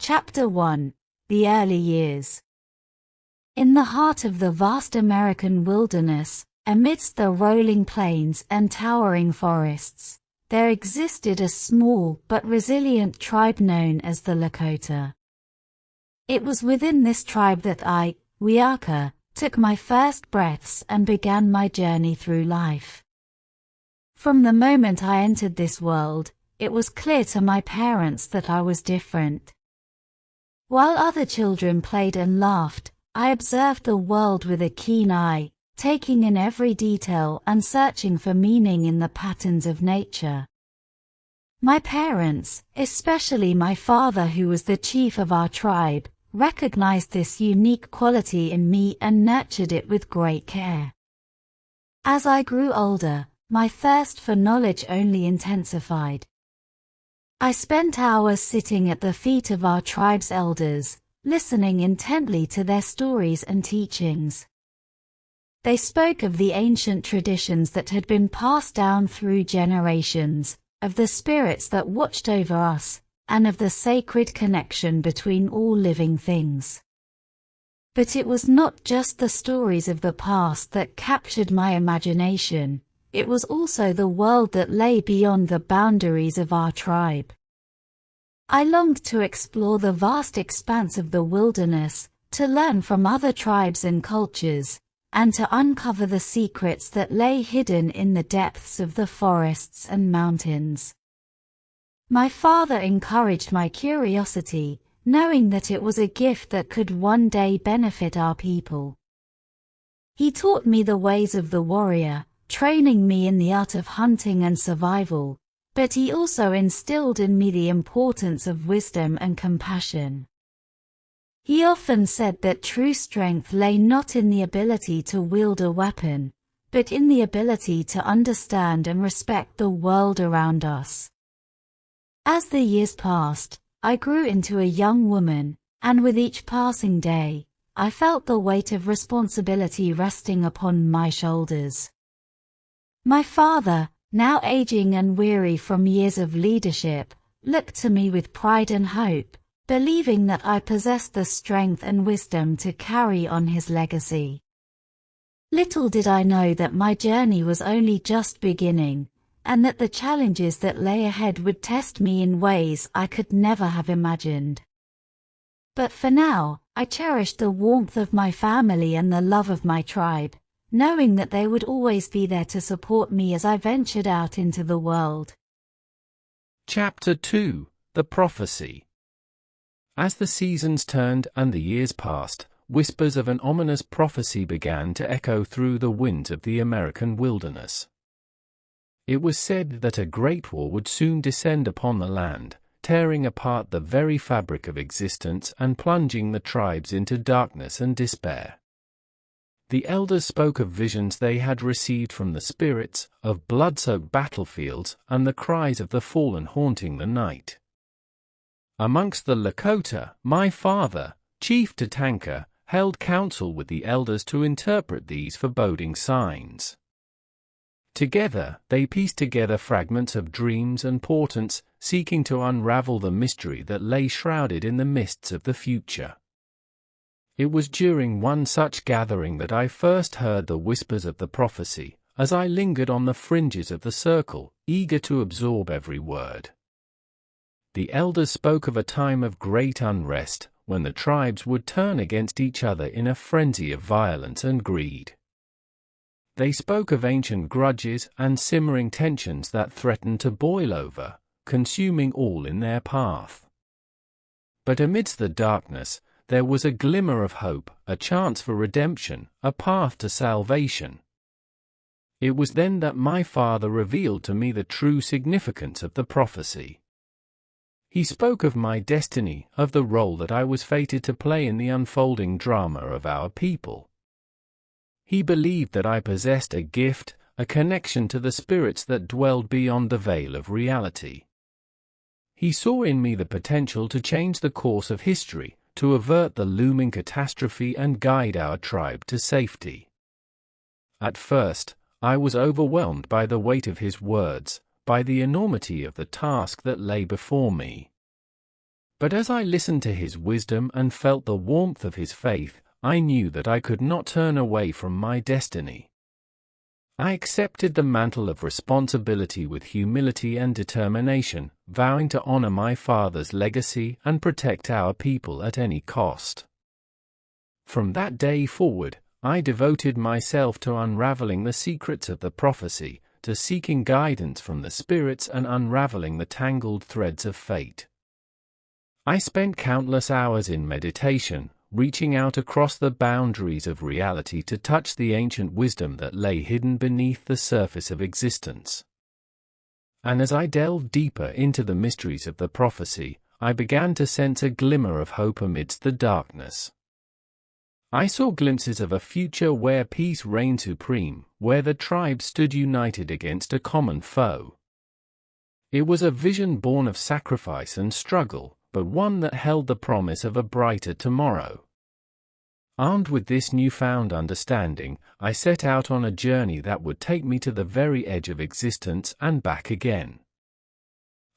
Chapter 1: The Early Years. In the heart of the vast American wilderness, amidst the rolling plains and towering forests, there existed a small but resilient tribe known as the Lakota. It was within this tribe that I, Wíyaka, took my first breaths and began my journey through life. From the moment I entered this world, it was clear to my parents that I was different. While other children played and laughed, I observed the world with a keen eye, taking in every detail and searching for meaning in the patterns of nature. My parents, especially my father who was the chief of our tribe, recognized this unique quality in me and nurtured it with great care. As I grew older, my thirst for knowledge only intensified. I spent hours sitting at the feet of our tribe's elders, listening intently to their stories and teachings. They spoke of the ancient traditions that had been passed down through generations, of the spirits that watched over us, and of the sacred connection between all living things. But it was not just the stories of the past that captured my imagination. It was also the world that lay beyond the boundaries of our tribe. I longed to explore the vast expanse of the wilderness, to learn from other tribes and cultures, and to uncover the secrets that lay hidden in the depths of the forests and mountains. My father encouraged my curiosity, knowing that it was a gift that could one day benefit our people. He taught me the ways of the warrior, training me in the art of hunting and survival, but he also instilled in me the importance of wisdom and compassion. He often said that true strength lay not in the ability to wield a weapon, but in the ability to understand and respect the world around us. As the years passed, I grew into a young woman, and with each passing day, I felt the weight of responsibility resting upon my shoulders. My father, now aging and weary from years of leadership, looked to me with pride and hope, believing that I possessed the strength and wisdom to carry on his legacy. Little did I know that my journey was only just beginning, and that the challenges that lay ahead would test me in ways I could never have imagined. But for now, I cherished the warmth of my family and the love of my tribe, knowing that they would always be there to support me as I ventured out into the world. Chapter 2: The Prophecy. As the seasons turned and the years passed, whispers of an ominous prophecy began to echo through the winds of the American wilderness. It was said that a great war would soon descend upon the land, tearing apart the very fabric of existence and plunging the tribes into darkness and despair. The elders spoke of visions they had received from the spirits, of blood-soaked battlefields, and the cries of the fallen haunting the night. Amongst the Lakota, my father, Chief Tatanka, held council with the elders to interpret these foreboding signs. Together, they pieced together fragments of dreams and portents, seeking to unravel the mystery that lay shrouded in the mists of the future. It was during one such gathering that I first heard the whispers of the prophecy, as I lingered on the fringes of the circle, eager to absorb every word. The elders spoke of a time of great unrest, when the tribes would turn against each other in a frenzy of violence and greed. They spoke of ancient grudges and simmering tensions that threatened to boil over, consuming all in their path. But amidst the darkness, there was a glimmer of hope, a chance for redemption, a path to salvation. It was then that my father revealed to me the true significance of the prophecy. He spoke of my destiny, of the role that I was fated to play in the unfolding drama of our people. He believed that I possessed a gift, a connection to the spirits that dwelled beyond the veil of reality. He saw in me the potential to change the course of history, to avert the looming catastrophe and guide our tribe to safety. At first, I was overwhelmed by the weight of his words, by the enormity of the task that lay before me. But as I listened to his wisdom and felt the warmth of his faith, I knew that I could not turn away from my destiny. I accepted the mantle of responsibility with humility and determination, vowing to honor my father's legacy and protect our people at any cost. From that day forward, I devoted myself to unraveling the secrets of the prophecy, to seeking guidance from the spirits and unraveling the tangled threads of fate. I spent countless hours in meditation, reaching out across the boundaries of reality to touch the ancient wisdom that lay hidden beneath the surface of existence. And as I delved deeper into the mysteries of the prophecy, I began to sense a glimmer of hope amidst the darkness. I saw glimpses of a future where peace reigned supreme, where the tribes stood united against a common foe. It was a vision born of sacrifice and struggle, but one that held the promise of a brighter tomorrow. Armed with this newfound understanding, I set out on a journey that would take me to the very edge of existence and back again.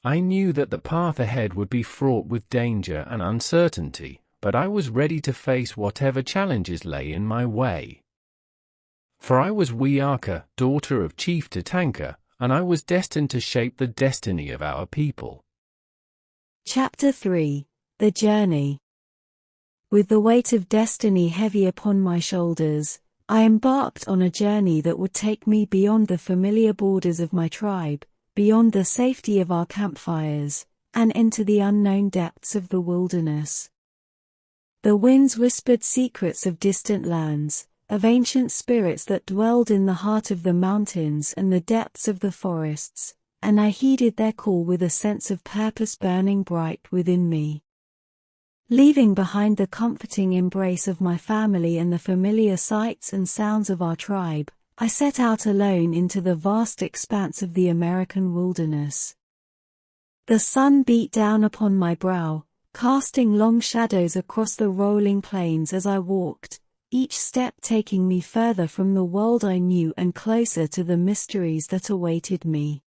I knew that the path ahead would be fraught with danger and uncertainty, but I was ready to face whatever challenges lay in my way. For I was Wíyaka, daughter of Chief Tatanka, and I was destined to shape the destiny of our people. Chapter 3: The Journey. With the weight of destiny heavy upon my shoulders, I embarked on a journey that would take me beyond the familiar borders of my tribe, beyond the safety of our campfires, and into the unknown depths of the wilderness. The winds whispered secrets of distant lands, of ancient spirits that dwelled in the heart of the mountains and the depths of the forests, and I heeded their call with a sense of purpose burning bright within me. Leaving behind the comforting embrace of my family and the familiar sights and sounds of our tribe, I set out alone into the vast expanse of the American wilderness. The sun beat down upon my brow, casting long shadows across the rolling plains as I walked, each step taking me further from the world I knew and closer to the mysteries that awaited me.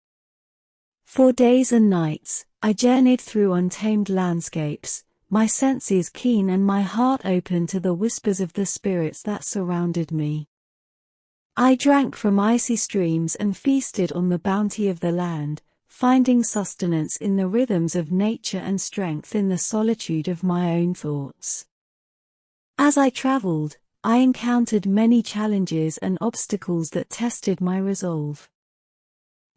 For days and nights, I journeyed through untamed landscapes, my senses keen and my heart open to the whispers of the spirits that surrounded me. I drank from icy streams and feasted on the bounty of the land, finding sustenance in the rhythms of nature and strength in the solitude of my own thoughts. As I traveled, I encountered many challenges and obstacles that tested my resolve.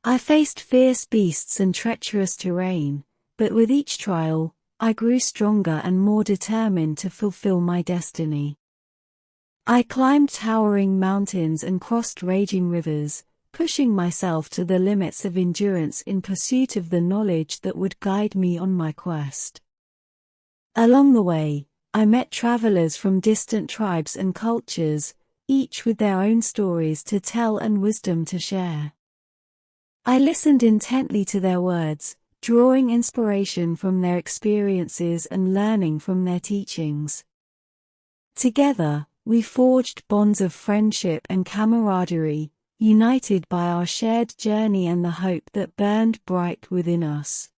I faced fierce beasts and treacherous terrain, but with each trial, I grew stronger and more determined to fulfill my destiny. I climbed towering mountains and crossed raging rivers, pushing myself to the limits of endurance in pursuit of the knowledge that would guide me on my quest. Along the way, I met travelers from distant tribes and cultures, each with their own stories to tell and wisdom to share. I listened intently to their words, drawing inspiration from their experiences and learning from their teachings. Together, we forged bonds of friendship and camaraderie, united by our shared journey and the hope that burned bright within us.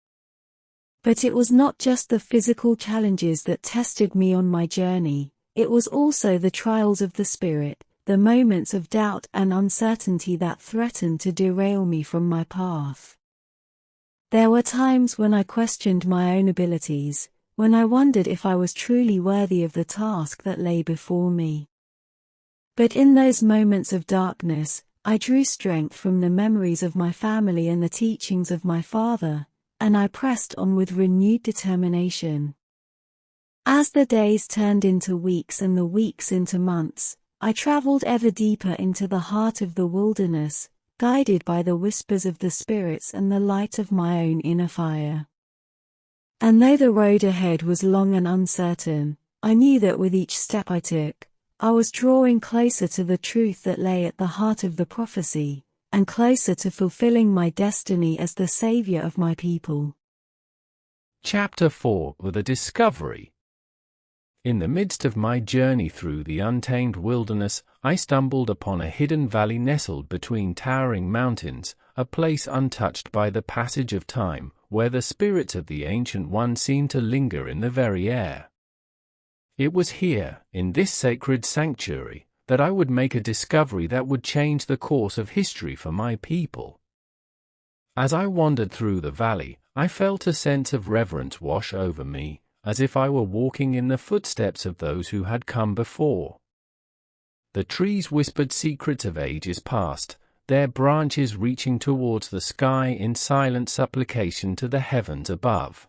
But it was not just the physical challenges that tested me on my journey, it was also the trials of the spirit, the moments of doubt and uncertainty that threatened to derail me from my path. There were times when I questioned my own abilities, when I wondered if I was truly worthy of the task that lay before me. But in those moments of darkness, I drew strength from the memories of my family and the teachings of my father, and I pressed on with renewed determination. As the days turned into weeks and the weeks into months, I traveled ever deeper into the heart of the wilderness, guided by the whispers of the spirits and the light of my own inner fire. And though the road ahead was long and uncertain, I knew that with each step I took, I was drawing closer to the truth that lay at the heart of the prophecy, and closer to fulfilling my destiny as the savior of my people. Chapter 4: The Discovery. In the midst of my journey through the untamed wilderness, I stumbled upon a hidden valley nestled between towering mountains, a place untouched by the passage of time, where the spirits of the Ancient One seemed to linger in the very air. It was here, in this sacred sanctuary, that I would make a discovery that would change the course of history for my people. As I wandered through the valley, I felt a sense of reverence wash over me, as if I were walking in the footsteps of those who had come before. The trees whispered secrets of ages past, their branches reaching towards the sky in silent supplication to the heavens above.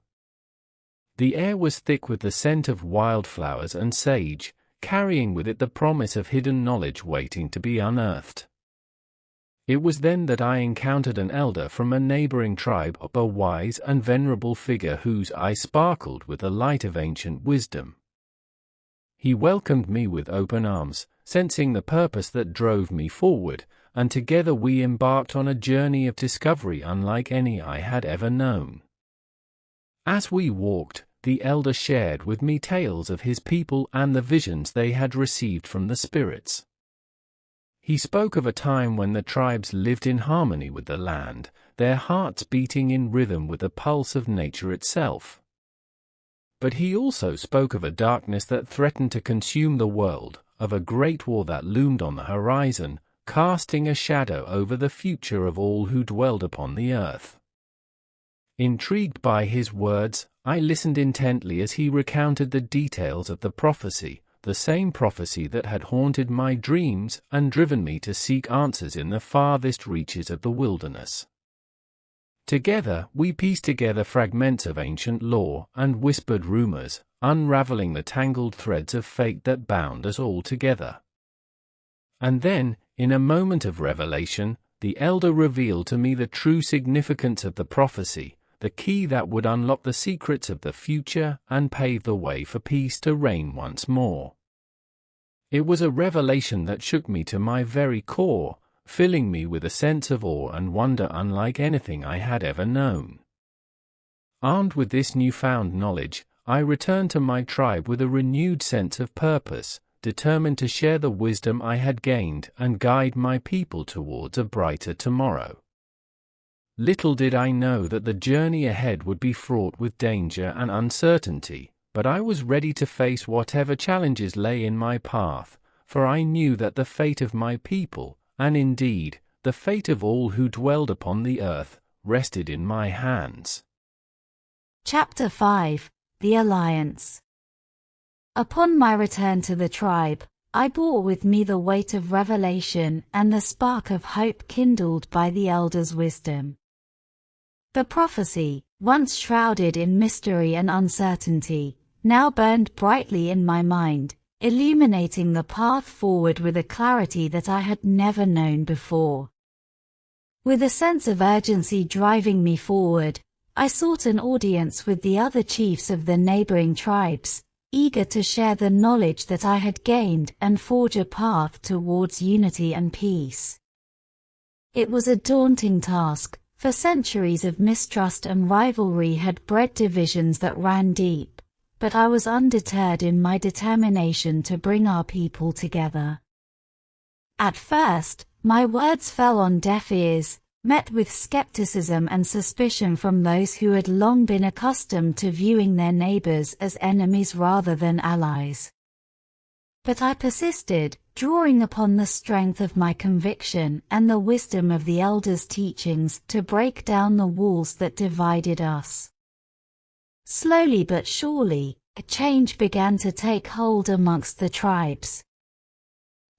The air was thick with the scent of wildflowers and sage, carrying with it the promise of hidden knowledge waiting to be unearthed. It was then that I encountered an elder from a neighboring tribe, a wise and venerable figure whose eyes sparkled with the light of ancient wisdom. He welcomed me with open arms, sensing the purpose that drove me forward, and together we embarked on a journey of discovery unlike any I had ever known. As we walked, the elder shared with me tales of his people and the visions they had received from the spirits. He spoke of a time when the tribes lived in harmony with the land, their hearts beating in rhythm with the pulse of nature itself. But he also spoke of a darkness that threatened to consume the world, of a great war that loomed on the horizon, casting a shadow over the future of all who dwelled upon the earth. Intrigued by his words, I listened intently as he recounted the details of the prophecy, the same prophecy that had haunted my dreams and driven me to seek answers in the farthest reaches of the wilderness. Together, we pieced together fragments of ancient lore and whispered rumors, unraveling the tangled threads of fate that bound us all together. And then, in a moment of revelation, the elder revealed to me the true significance of the prophecy, the key that would unlock the secrets of the future and pave the way for peace to reign once more. It was a revelation that shook me to my very core, filling me with a sense of awe and wonder unlike anything I had ever known. Armed with this newfound knowledge, I returned to my tribe with a renewed sense of purpose, determined to share the wisdom I had gained and guide my people towards a brighter tomorrow. Little did I know that the journey ahead would be fraught with danger and uncertainty, but I was ready to face whatever challenges lay in my path, for I knew that the fate of my people, and indeed, the fate of all who dwelled upon the earth, rested in my hands. Chapter 5: The Alliance. Upon my return to the tribe, I bore with me the weight of revelation and the spark of hope kindled by the elder's wisdom. The prophecy, once shrouded in mystery and uncertainty, now burned brightly in my mind, illuminating the path forward with a clarity that I had never known before. With a sense of urgency driving me forward, I sought an audience with the other chiefs of the neighboring tribes, eager to share the knowledge that I had gained and forge a path towards unity and peace. It was a daunting task, for centuries of mistrust and rivalry had bred divisions that ran deep, but I was undeterred in my determination to bring our people together. At first, my words fell on deaf ears, met with skepticism and suspicion from those who had long been accustomed to viewing their neighbors as enemies rather than allies. But I persisted, drawing upon the strength of my conviction and the wisdom of the elders' teachings to break down the walls that divided us. Slowly but surely, a change began to take hold amongst the tribes.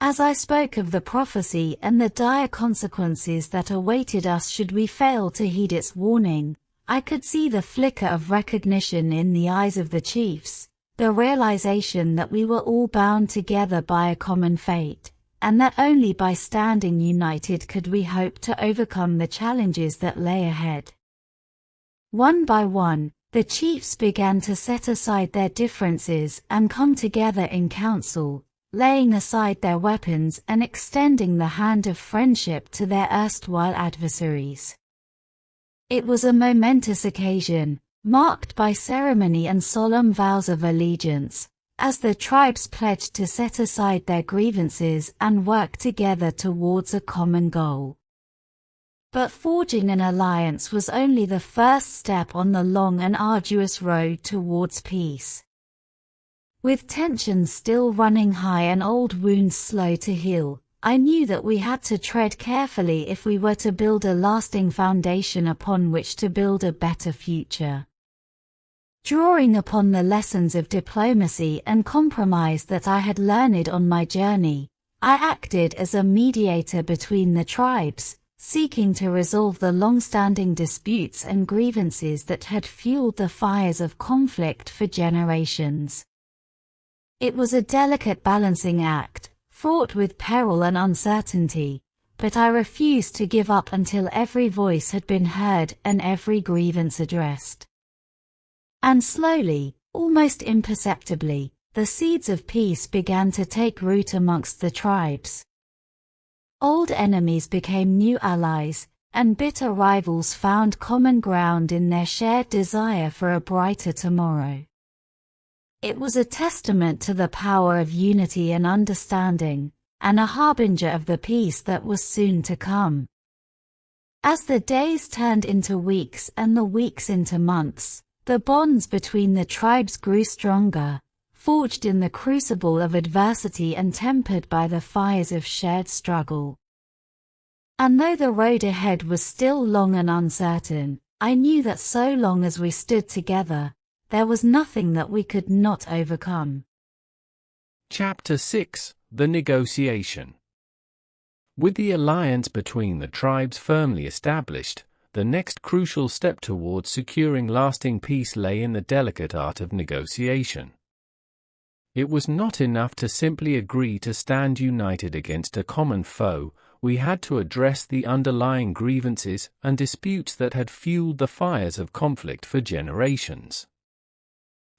As I spoke of the prophecy and the dire consequences that awaited us should we fail to heed its warning, I could see the flicker of recognition in the eyes of the chiefs, the realization that we were all bound together by a common fate, and that only by standing united could we hope to overcome the challenges that lay ahead. One by one, the chiefs began to set aside their differences and come together in council, laying aside their weapons and extending the hand of friendship to their erstwhile adversaries. It was a momentous occasion, marked by ceremony and solemn vows of allegiance, as the tribes pledged to set aside their grievances and work together towards a common goal. But forging an alliance was only the first step on the long and arduous road towards peace. With tensions still running high and old wounds slow to heal, I knew that we had to tread carefully if we were to build a lasting foundation upon which to build a better future. Drawing upon the lessons of diplomacy and compromise that I had learned on my journey, I acted as a mediator between the tribes, seeking to resolve the long-standing disputes and grievances that had fueled the fires of conflict for generations. It was a delicate balancing act, fraught with peril and uncertainty, but I refused to give up until every voice had been heard and every grievance addressed. And slowly, almost imperceptibly, the seeds of peace began to take root amongst the tribes. Old enemies became new allies, and bitter rivals found common ground in their shared desire for a brighter tomorrow. It was a testament to the power of unity and understanding, and a harbinger of the peace that was soon to come. As the days turned into weeks and the weeks into months, the bonds between the tribes grew stronger, forged in the crucible of adversity and tempered by the fires of shared struggle. And though the road ahead was still long and uncertain, I knew that so long as we stood together, there was nothing that we could not overcome. Chapter 6: The Negotiation. With the alliance between the tribes firmly established, the next crucial step towards securing lasting peace lay in the delicate art of negotiation. It was not enough to simply agree to stand united against a common foe. We had to address the underlying grievances and disputes that had fueled the fires of conflict for generations.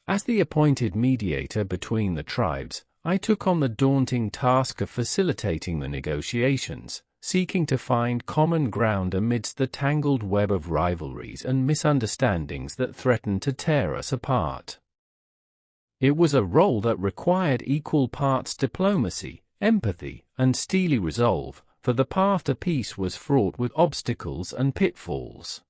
As the appointed mediator between the tribes, I took on the daunting task of facilitating the negotiations, seeking to find common ground amidst the tangled web of rivalries and misunderstandings that threatened to tear us apart. It was a role that required equal parts diplomacy, empathy, and steely resolve, for the path to peace was fraught with obstacles and pitfalls.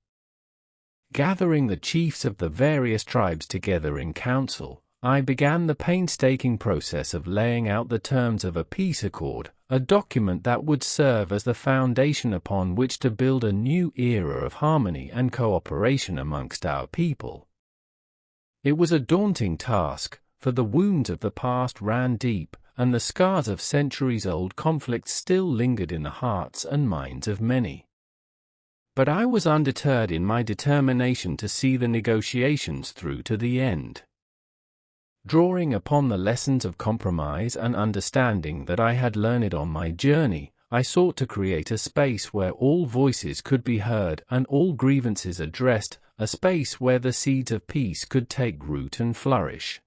Gathering the chiefs of the various tribes together in council, I began the painstaking process of laying out the terms of a peace accord, a document that would serve as the foundation upon which to build a new era of harmony and cooperation amongst our people. It was a daunting task, for the wounds of the past ran deep, and the scars of centuries-old conflicts still lingered in the hearts and minds of many. But I was undeterred in my determination to see the negotiations through to the end. Drawing upon the lessons of compromise and understanding that I had learned on my journey, I sought to create a space where all voices could be heard and all grievances addressed, a space where the seeds of peace could take root and flourish.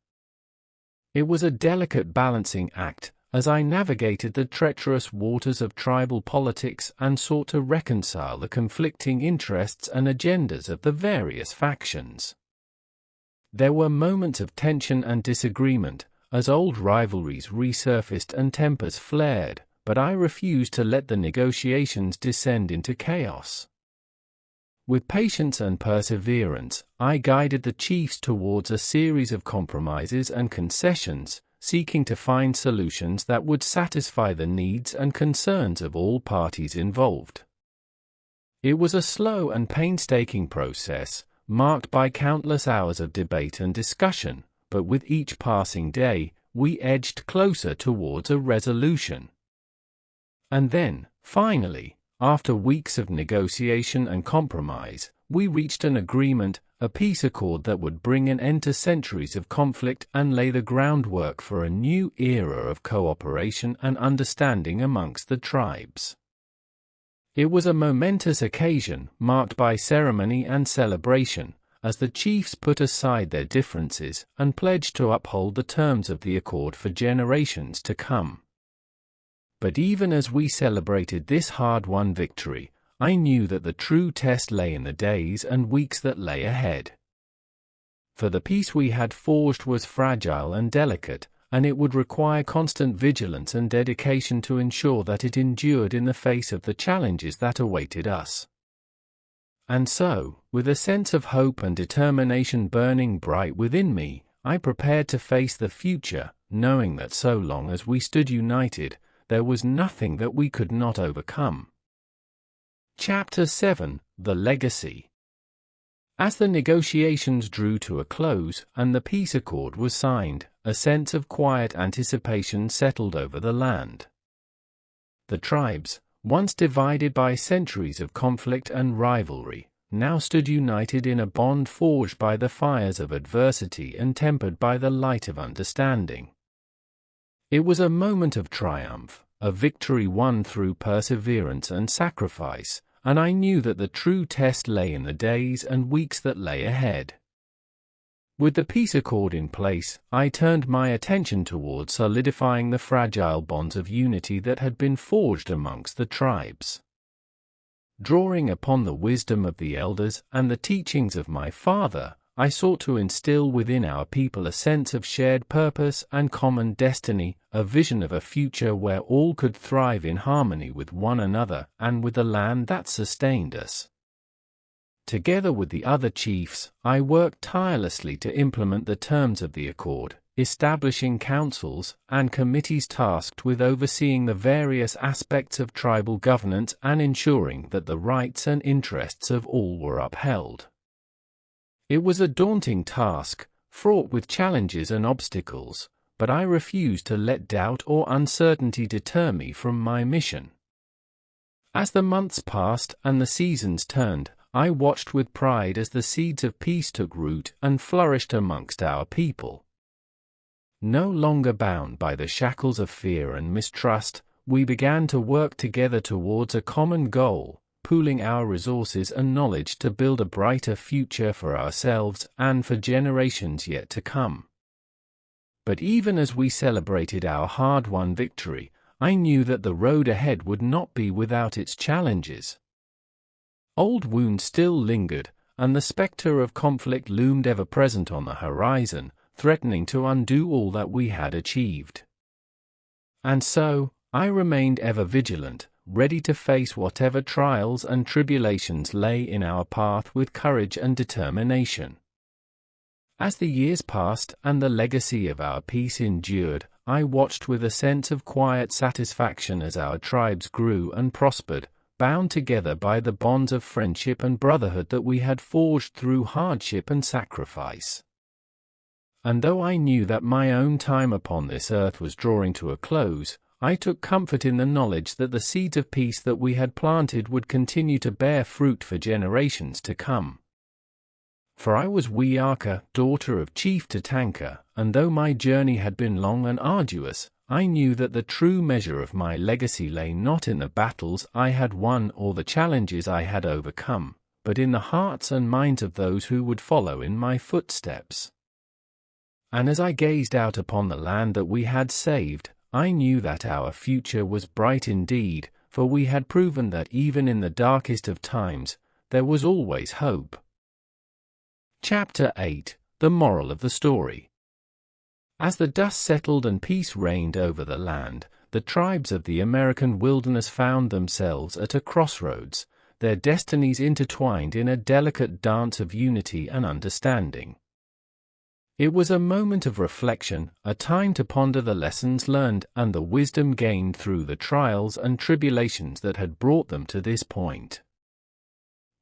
It was a delicate balancing act, as I navigated the treacherous waters of tribal politics and sought to reconcile the conflicting interests and agendas of the various factions. There were moments of tension and disagreement, as old rivalries resurfaced and tempers flared, but I refused to let the negotiations descend into chaos. With patience and perseverance, I guided the chiefs towards a series of compromises and concessions, seeking to find solutions that would satisfy the needs and concerns of all parties involved. It was a slow and painstaking process, marked by countless hours of debate and discussion, but with each passing day, we edged closer towards a resolution. And then, finally, after weeks of negotiation and compromise, we reached an agreement, a peace accord that would bring an end to centuries of conflict and lay the groundwork for a new era of cooperation and understanding amongst the tribes. It was a momentous occasion, marked by ceremony and celebration, as the chiefs put aside their differences and pledged to uphold the terms of the accord for generations to come. But even as we celebrated this hard-won victory, I knew that the true test lay in the days and weeks that lay ahead. For the peace we had forged was fragile and delicate, and it would require constant vigilance and dedication to ensure that it endured in the face of the challenges that awaited us. And so, with a sense of hope and determination burning bright within me, I prepared to face the future, knowing that so long as we stood united, there was nothing that we could not overcome. Chapter 7: The Legacy. As the negotiations drew to a close and the peace accord was signed, a sense of quiet anticipation settled over the land. The tribes, once divided by centuries of conflict and rivalry, now stood united in a bond forged by the fires of adversity and tempered by the light of understanding. It was a moment of triumph, a victory won through perseverance and sacrifice, and I knew that the true test lay in the days and weeks that lay ahead. With the peace accord in place, I turned my attention towards solidifying the fragile bonds of unity that had been forged amongst the tribes. Drawing upon the wisdom of the elders and the teachings of my father, I sought to instill within our people a sense of shared purpose and common destiny, a vision of a future where all could thrive in harmony with one another and with the land that sustained us. Together with the other chiefs, I worked tirelessly to implement the terms of the accord, establishing councils and committees tasked with overseeing the various aspects of tribal governance and ensuring that the rights and interests of all were upheld. It was a daunting task, fraught with challenges and obstacles, but I refused to let doubt or uncertainty deter me from my mission. As the months passed and the seasons turned, I watched with pride as the seeds of peace took root and flourished amongst our people. No longer bound by the shackles of fear and mistrust, we began to work together towards a common goal, pooling our resources and knowledge to build a brighter future for ourselves and for generations yet to come. But even as we celebrated our hard-won victory, I knew that the road ahead would not be without its challenges. Old wounds still lingered, and the specter of conflict loomed ever present on the horizon, threatening to undo all that we had achieved. And so, I remained ever vigilant, ready to face whatever trials and tribulations lay in our path with courage and determination. As the years passed and the legacy of our peace endured, I watched with a sense of quiet satisfaction as our tribes grew and prospered, bound together by the bonds of friendship and brotherhood that we had forged through hardship and sacrifice. And though I knew that my own time upon this earth was drawing to a close, I took comfort in the knowledge that the seeds of peace that we had planted would continue to bear fruit for generations to come. For I was Wíyaka, daughter of Chief Tatanka, and though my journey had been long and arduous, I knew that the true measure of my legacy lay not in the battles I had won or the challenges I had overcome, but in the hearts and minds of those who would follow in my footsteps. And as I gazed out upon the land that we had saved, I knew that our future was bright indeed, for we had proven that even in the darkest of times, there was always hope. Chapter 8: The Moral of the Story. As the dust settled and peace reigned over the land, the tribes of the American wilderness found themselves at a crossroads, their destinies intertwined in a delicate dance of unity and understanding. It was a moment of reflection, a time to ponder the lessons learned and the wisdom gained through the trials and tribulations that had brought them to this point.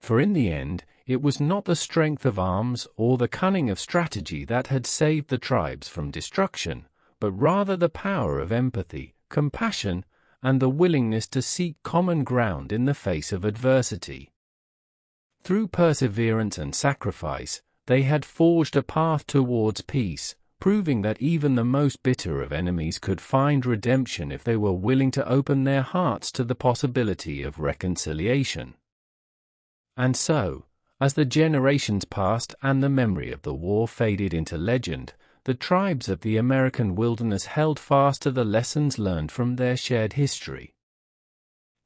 For in the end, it was not the strength of arms or the cunning of strategy that had saved the tribes from destruction, but rather the power of empathy, compassion, and the willingness to seek common ground in the face of adversity. Through perseverance and sacrifice, they had forged a path towards peace, proving that even the most bitter of enemies could find redemption if they were willing to open their hearts to the possibility of reconciliation. And so, as the generations passed and the memory of the war faded into legend, the tribes of the American wilderness held fast to the lessons learned from their shared history.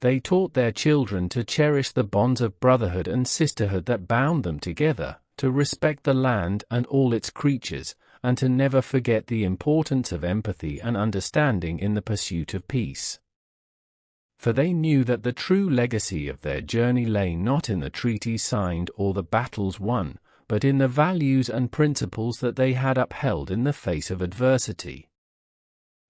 They taught their children to cherish the bonds of brotherhood and sisterhood that bound them together, to respect the land and all its creatures, and to never forget the importance of empathy and understanding in the pursuit of peace. for they knew that the true legacy of their journey lay not in the treaties signed or the battles won, but in the values and principles that they had upheld in the face of adversity.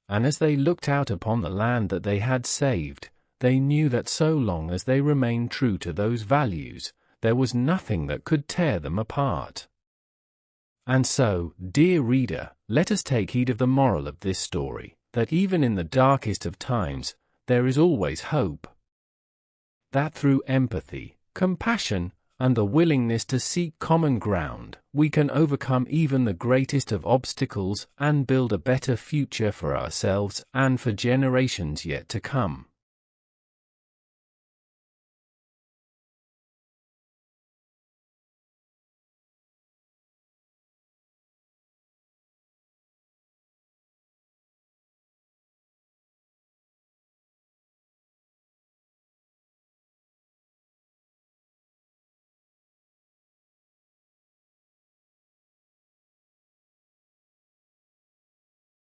And as they looked out upon the land that they had saved, they knew that so long as they remained true to those values, there was nothing that could tear them apart. And so, dear reader, let us take heed of the moral of this story, that even in the darkest of times, there is always hope. That through empathy, compassion, and the willingness to seek common ground, we can overcome even the greatest of obstacles and build a better future for ourselves and for generations yet to come.